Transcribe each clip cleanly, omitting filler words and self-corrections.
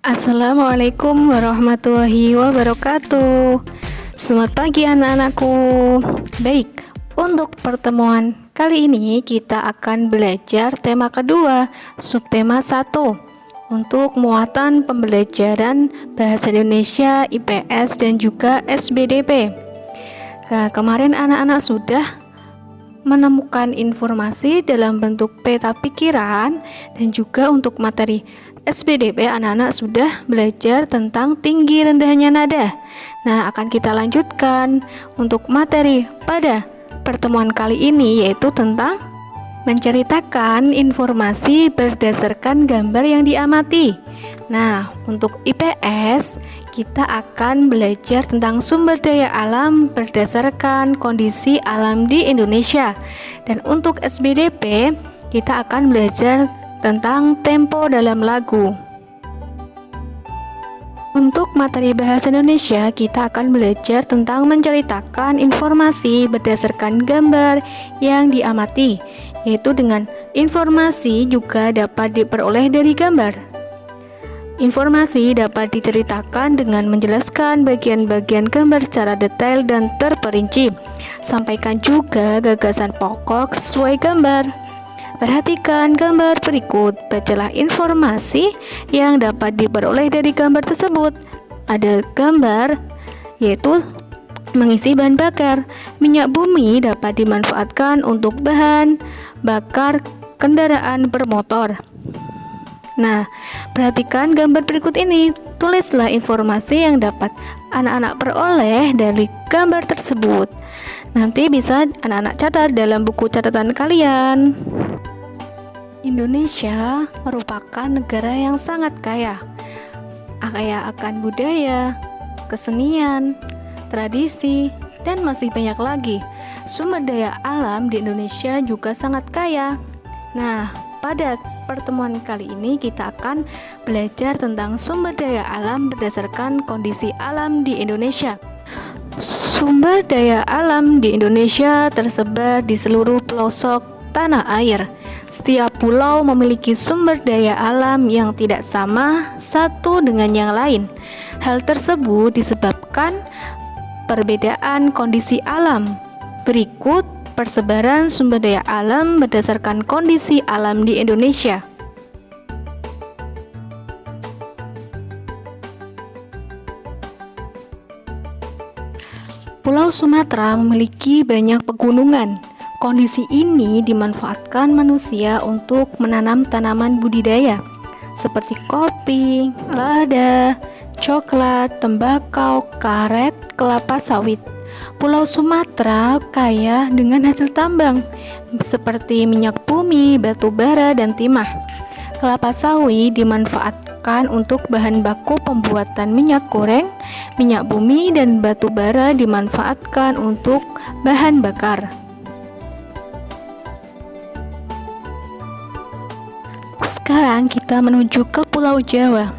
Assalamualaikum warahmatullahi wabarakatuh. Selamat pagi anak-anakku. Baik, untuk pertemuan kali ini kita akan belajar tema kedua, subtema 1 untuk muatan pembelajaran Bahasa Indonesia IPS dan juga SBDP. Nah, kemarin anak-anak sudah menemukan informasi dalam bentuk peta pikiran dan juga untuk materi SBDP anak-anak sudah belajar tentang tinggi rendahnya nada. Nah, akan kita lanjutkan untuk materi pada pertemuan kali ini yaitu tentang menceritakan informasi berdasarkan gambar yang diamati. Nah, untuk IPS kita akan belajar tentang sumber daya alam berdasarkan kondisi alam di Indonesia. Dan untuk SBDP kita akan belajar tentang tempo dalam lagu. Untuk materi bahasa Indonesia, kita akan belajar tentang menceritakan informasi berdasarkan gambar yang diamati, yaitu dengan informasi juga dapat diperoleh dari gambar. Informasi dapat diceritakan dengan menjelaskan bagian-bagian gambar secara detail dan terperinci. Sampaikan juga gagasan pokok sesuai gambar. Perhatikan gambar berikut, bacalah informasi yang dapat diperoleh dari gambar tersebut. Ada gambar yaitu mengisi bahan bakar. Minyak bumi dapat dimanfaatkan untuk bahan bakar kendaraan bermotor. Nah, perhatikan gambar berikut ini. Tulislah informasi yang dapat anak-anak peroleh dari gambar tersebut. Nanti bisa anak-anak catat dalam buku catatan kalian. Indonesia merupakan negara yang sangat kaya akan budaya, kesenian, tradisi, dan masih banyak lagi. Sumber daya alam di Indonesia juga sangat kaya. Nah, pada pertemuan kali ini kita akan belajar tentang sumber daya alam berdasarkan kondisi alam di Indonesia. Sumber daya alam di Indonesia tersebar di seluruh pelosok tanah air. Setiap pulau memiliki sumber daya alam yang tidak sama satu dengan yang lain. Hal tersebut disebabkan perbedaan kondisi alam. Berikut persebaran sumber daya alam berdasarkan kondisi alam di Indonesia. Pulau Sumatera memiliki banyak pegunungan. Kondisi ini dimanfaatkan manusia untuk menanam tanaman budidaya seperti kopi, lada, coklat, tembakau, karet, kelapa sawit. Pulau Sumatera kaya dengan hasil tambang seperti minyak bumi, batu bara, dan timah. Kelapa sawit dimanfaatkan untuk bahan baku pembuatan minyak goreng, minyak bumi, dan batu bara dimanfaatkan untuk bahan bakar. Sekarang kita menuju ke Pulau Jawa.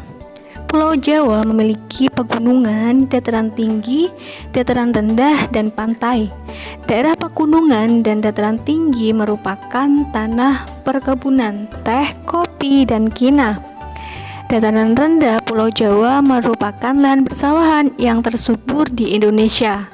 Pulau Jawa memiliki pegunungan, dataran tinggi, dataran rendah, dan pantai. Daerah pegunungan dan dataran tinggi merupakan tanah perkebunan teh, kopi, dan kina. Dataran rendah Pulau Jawa merupakan lahan persawahan yang tersubur di Indonesia.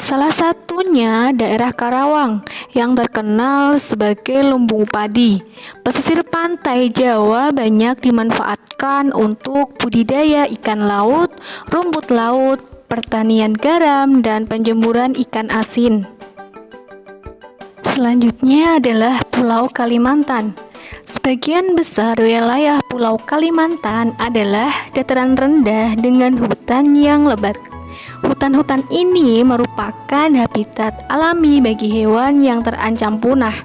Salah satunya daerah Karawang yang terkenal sebagai lumbung padi. Pesisir pantai Jawa banyak dimanfaatkan untuk budidaya ikan laut, rumput laut, pertanian garam, dan penjemuran ikan asin. Selanjutnya adalah Pulau Kalimantan. Sebagian besar wilayah Pulau Kalimantan adalah dataran rendah dengan hutan yang lebat. Hutan-hutan ini merupakan habitat alami bagi hewan yang terancam punah.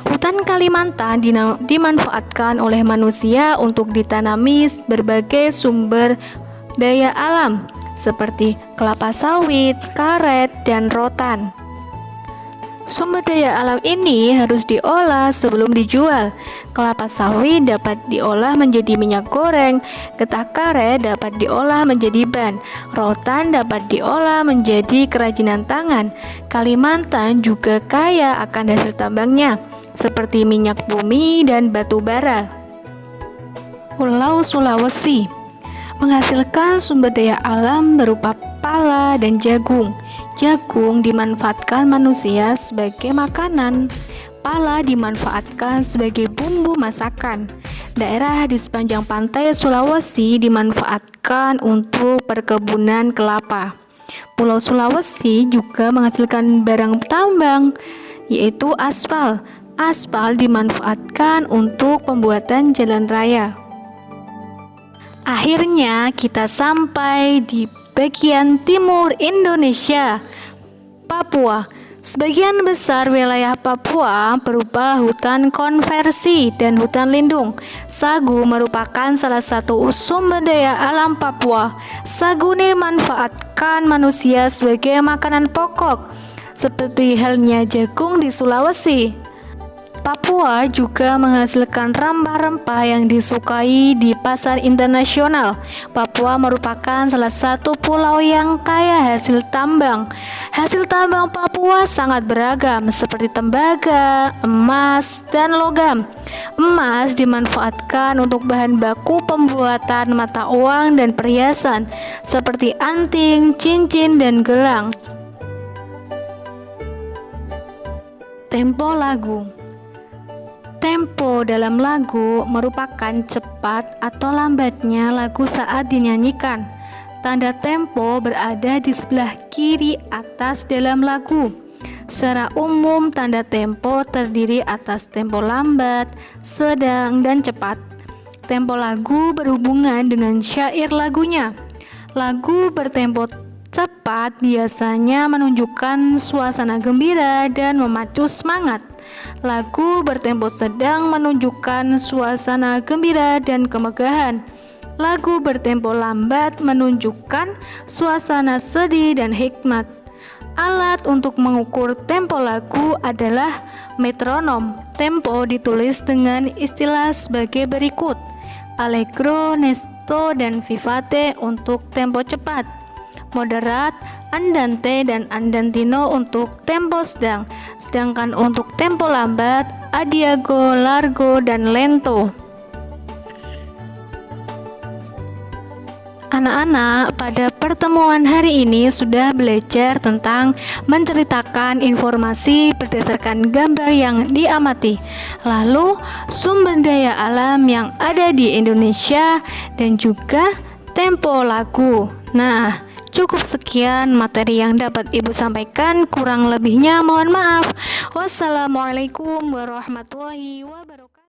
Hutan Kalimantan dimanfaatkan oleh manusia untuk ditanami berbagai sumber daya alam seperti kelapa sawit, karet, dan rotan. Sumber daya alam ini harus diolah sebelum dijual. Kelapa sawit dapat diolah menjadi minyak goreng, getah karet dapat diolah menjadi ban, rotan dapat diolah menjadi kerajinan tangan. Kalimantan juga kaya akan hasil tambangnya, seperti minyak bumi dan batu bara. Pulau Sulawesi menghasilkan sumber daya alam berupa pala dan jagung. Jagung dimanfaatkan manusia sebagai makanan. Pala dimanfaatkan sebagai bumbu masakan. Daerah di sepanjang pantai Sulawesi dimanfaatkan untuk perkebunan kelapa. Pulau Sulawesi juga menghasilkan barang tambang, yaitu aspal. Aspal dimanfaatkan untuk pembuatan jalan raya. Akhirnya kita sampai di bagian timur Indonesia, Papua. Sebagian besar wilayah Papua berupa hutan konversi dan hutan lindung. Sagu merupakan salah satu sumber daya alam Papua. Sagu dimanfaatkan manusia sebagai makanan pokok, seperti halnya jagung di Sulawesi. Papua juga menghasilkan rempah-rempah yang disukai di pasar internasional. Papua merupakan salah satu pulau yang kaya hasil tambang. Hasil tambang Papua sangat beragam, seperti tembaga, emas, dan logam. Emas dimanfaatkan untuk bahan baku pembuatan mata uang dan perhiasan, seperti anting, cincin, dan gelang. Tempo lagu. Tempo dalam lagu merupakan cepat atau lambatnya lagu saat dinyanyikan. Tanda tempo berada di sebelah kiri atas dalam lagu. Secara umum, tanda tempo terdiri atas tempo lambat, sedang, dan cepat. Tempo lagu berhubungan dengan syair lagunya. Lagu bertempo cepat biasanya menunjukkan suasana gembira dan memacu semangat. Lagu bertempo sedang menunjukkan suasana gembira dan kemegahan. Lagu bertempo lambat menunjukkan suasana sedih dan hikmat. Alat untuk mengukur tempo lagu adalah metronom. Tempo ditulis dengan istilah sebagai berikut: allegro, nesto, dan vivace untuk tempo cepat, moderat, andante, dan andantino untuk tempo sedang, sedangkan untuk tempo lambat, adagio, largo, dan lento. Anak-anak, pada pertemuan hari ini sudah belajar tentang menceritakan informasi berdasarkan gambar yang diamati, lalu sumber daya alam yang ada di Indonesia, dan juga tempo lagu. Nah, cukup sekian materi yang dapat Ibu sampaikan, kurang lebihnya mohon maaf. Wassalamualaikum warahmatullahi wabarakatuh.